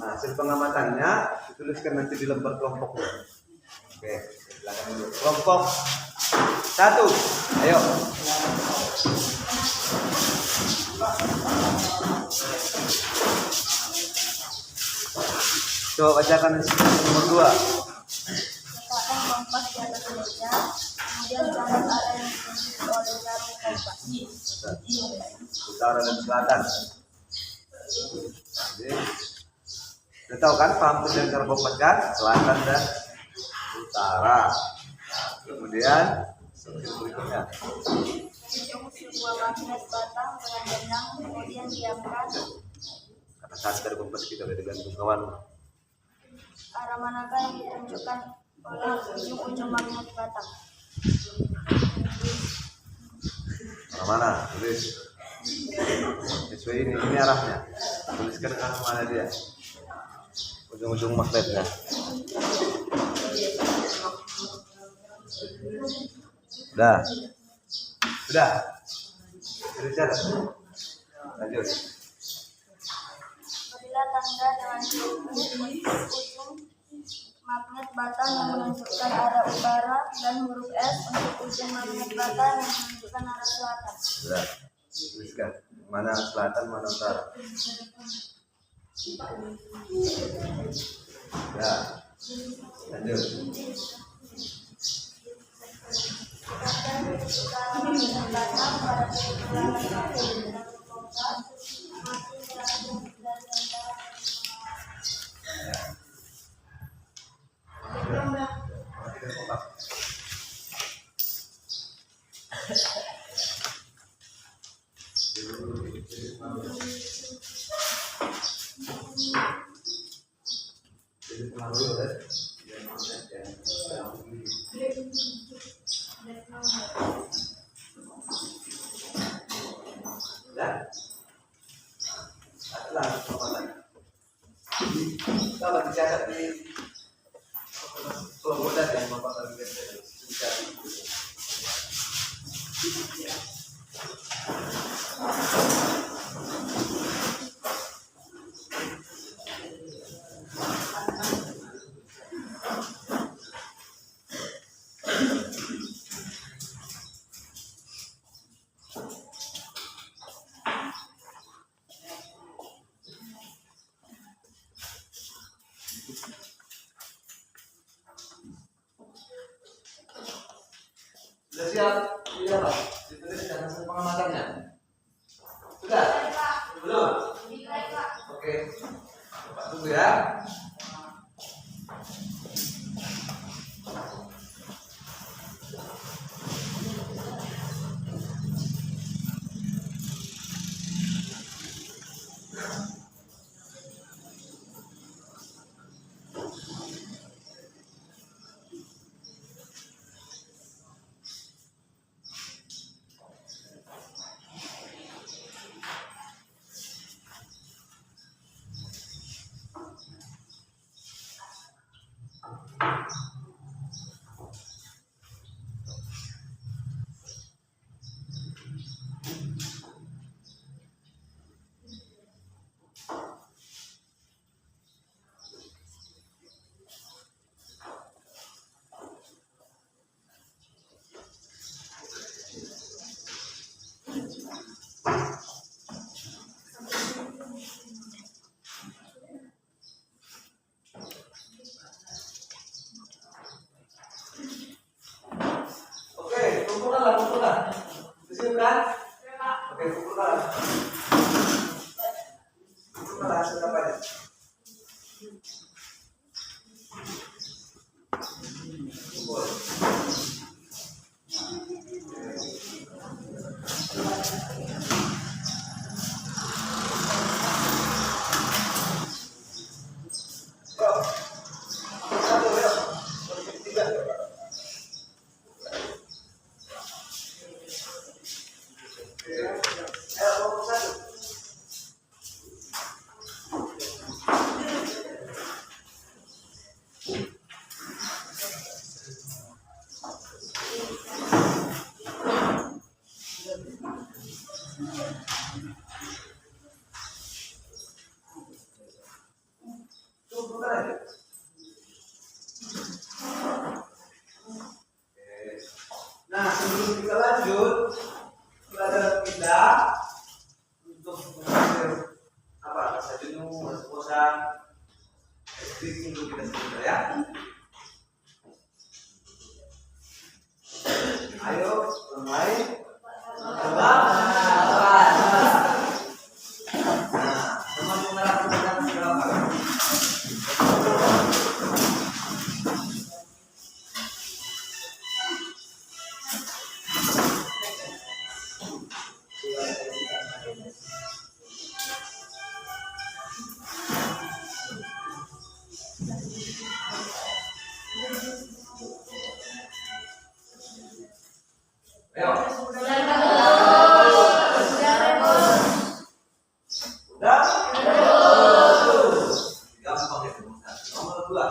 Nah, hasil pengamatannya dituliskan nanti di lembar kelompoknya. Oke, silakan dulu. Kelompok 1, ayo. Coba bacakan nomor 2.
Letakkan kompas di atas meja, kemudian catat arah yang ditunjuk oleh jarum kompas.
Utara dan selatan. Jadi, sudah tahu kan paham tujuan cara kompas kan? Selatan dan utara. Kemudian seperti berikutnya.
Hitung sebuah magnet batang dengan benang, kemudian diamkan.
Karena saat dari kompas kita beda gantung kawan.
Arah manakah yang ditunjukkan oleh ujung-ujung magnet batang?
Arah mana? Tulis. Sesuai ini arahnya. Tuliskan arah mana dia. Ujung-ujung magnetnya. Sudah. Sudah. Lanjut.
Berilah tanda dengan ujung magnet batang yang menunjukkan arah utara dan huruf S untuk ujung magnet batang yang menunjukkan arah selatan.
Sudah. Tuliskan mana selatan, mana utara. Ya. Lanjut.
Tetapkan huruf utara magnet batang pada titik selatan dengan kompas masih berada dari antara.
Kita dicatat di kelompok dan yang bapak tadi dicatat. Sudah siap? Iya Pak. Dituliskan hasil pengamatannya. Sudah? Belum? Oke. Pak tunggu ya. Puasa minggu kita sebentar ya. Ayo, mulai. Coba. Nah, teman menerapkan dengan berapa? Ayo. Udah? Gampang ya teman. Nomor 2.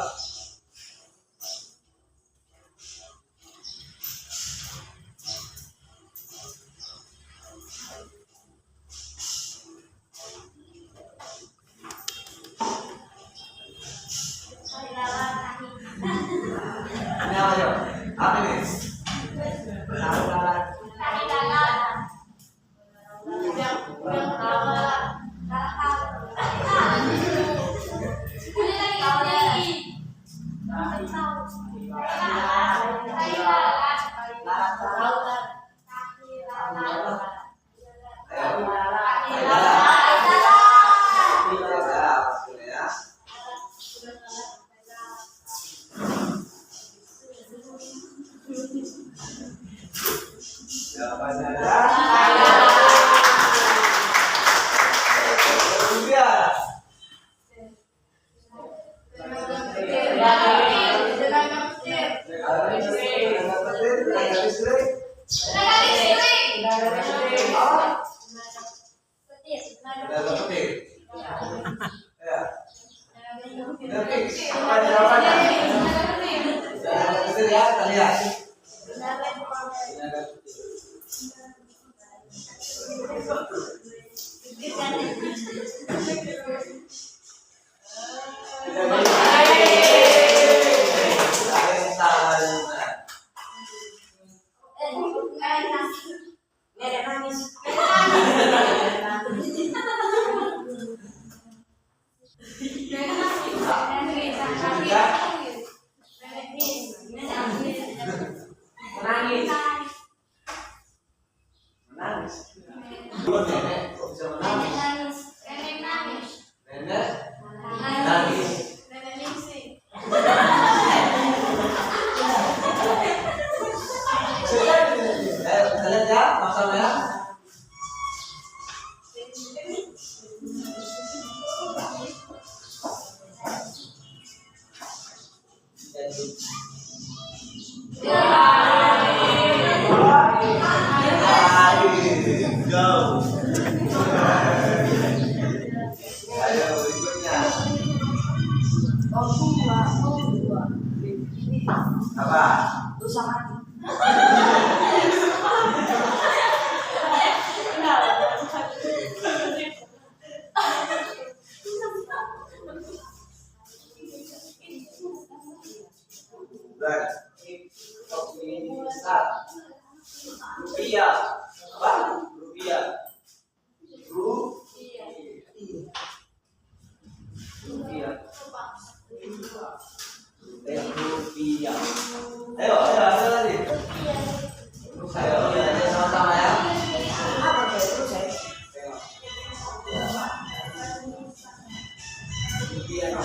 Ini apa ya? Apa ini? Jawabannya adalah rupiah. Rupiah. Apa? Rupiah. Rupiah. Rupiah. Ayo lagi. Ayo lihat sama-sama ya. Rupiah.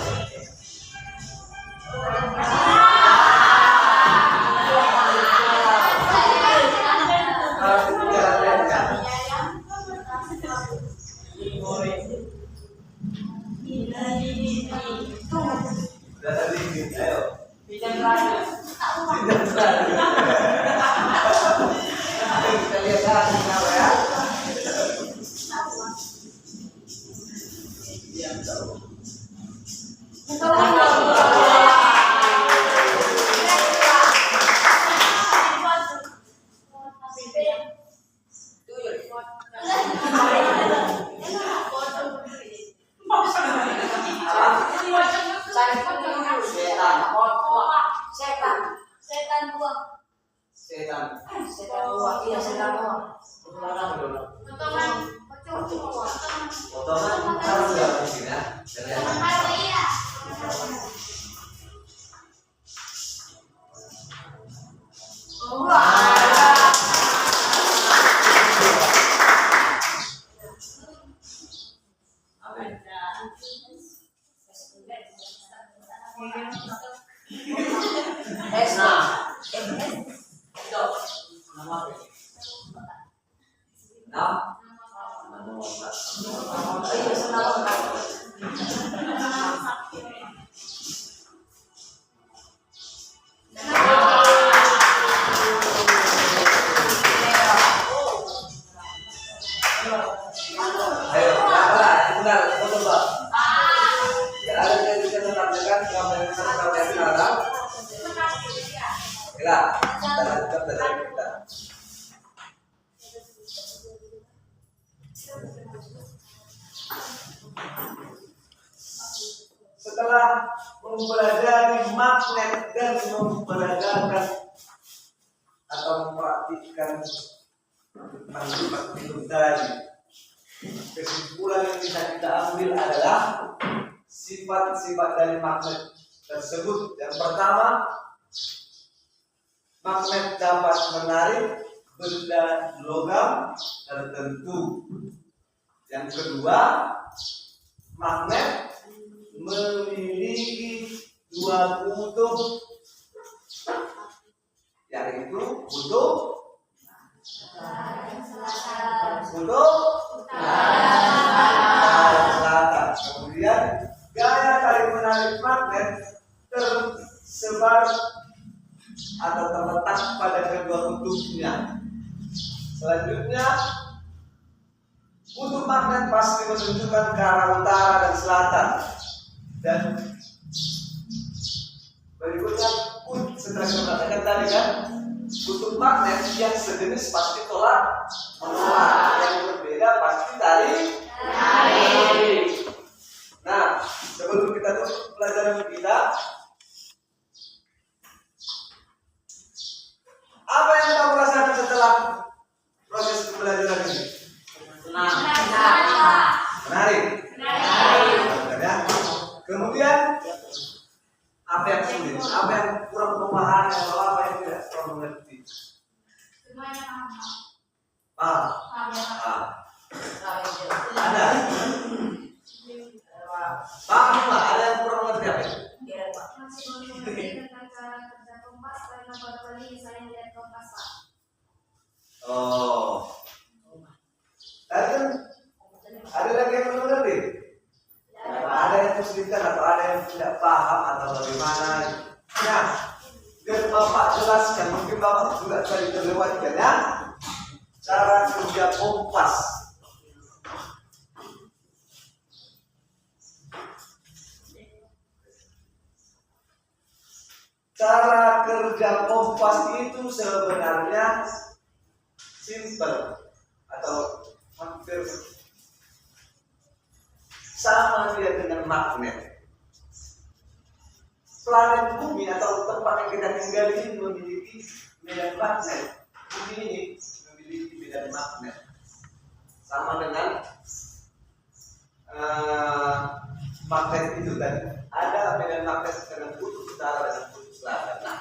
Potongan harus dihabisin ya. ya. Ayo, benar, betul Pak. Ya, ada yang bisa menambahkan sampai sekarang. Ya, kita. Setelah mempelajari magnet dan mempelajari atau mempraktikkan tentang itu tadi, kesimpulan yang bisa kita ambil adalah sifat-sifat dari magnet tersebut. Yang pertama, magnet dapat menarik benda logam tertentu. Yang kedua, magnet memiliki dua kutub, yaitu kutub selatan. Kemudian gaya tarik menarik magnet tersebar atau terletak pada kedua kutubnya. Selanjutnya, kutub magnet pasti menunjukkan ke arah utara dan selatan. Dan berikutnya, setelah kita katakan tadi kan, kutub magnet yang sejenis pasti tolak menolak, yang berbeda pasti tarik. Nah, sebelum kita tutup pelajaran kita, apa yang kamu rasakan setelah proses pembelajaran ini? Menarik. Kemudian apa yang sulit? Apa yang kurang pemahaman atau apa yang tidak kurang mengerti?
Semuanya
Paham? Ada. Paham nggak? Ada yang kurang mengerti apa itu?
masih mengerti tentang cara kerja kompas karena baru kali ini saya lihat kompas Pak.
Oh. Tadi kan ada lagi yang belum mengerti? Ada yang kesulitan atau ada yang tidak paham atau bagaimana? Nah, biar Bapak jelaskan, mungkin Bapak juga tadi terlewatkan ya, cara kerja kompas. Cara kerja kompas itu sebenarnya simple atau hampir sama dia dengan magnet. Planet bumi atau tempat yang kita tinggal ini memiliki medan magnet. Bumi ini memiliki medan magnet. Sama dengan magnet itu tadi. Ada medan magnet dengan kutub utara dan kutub selatan. Nah,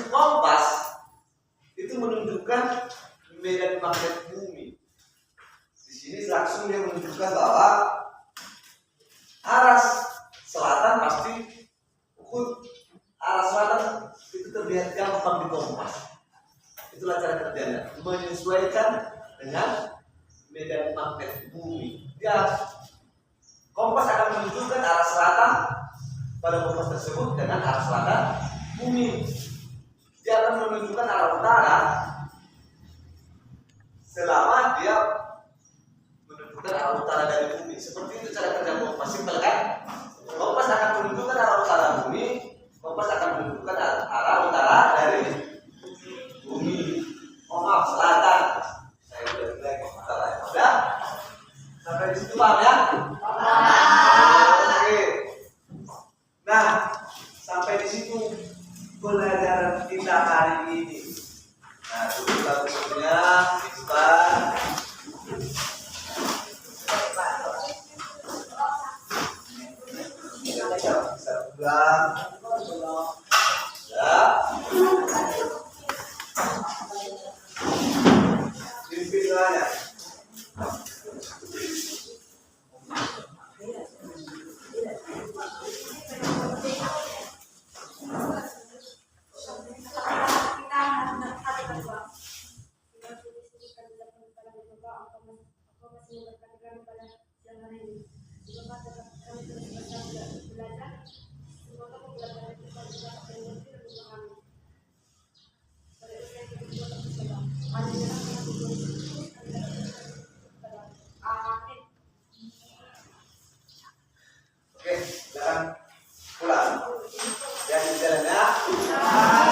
kompas itu menunjukkan medan magnet bumi. Di sini langsung dia menunjukkan bahwa arah selatan pasti arah selatan itu terlihat gampang di kompas. Itulah cara kerjanya, menyesuaikan dengan medan magnet bumi. Dia kompas akan menunjukkan arah selatan pada kompas tersebut dengan arah selatan bumi. Dia akan menunjukkan arah utara selama dia menunjukkan arah utara dari bumi. Seperti itu cara kerja kompas, simpel kan? Kompas akan menunjukkan arah utara bumi, kompas akan menunjukkan arah utara dari bumi. Oh maaf, selatan. Saya udah bilang utara. Sudah? Sampai di situ paham ya? Oke. Nah, sampai di situ pelajaran kita hari ini. Nah, itu bagusnya Ispan. pulang. Ya. Pimpin doanya. Oke, silakan pulang. Ya, di jalannya.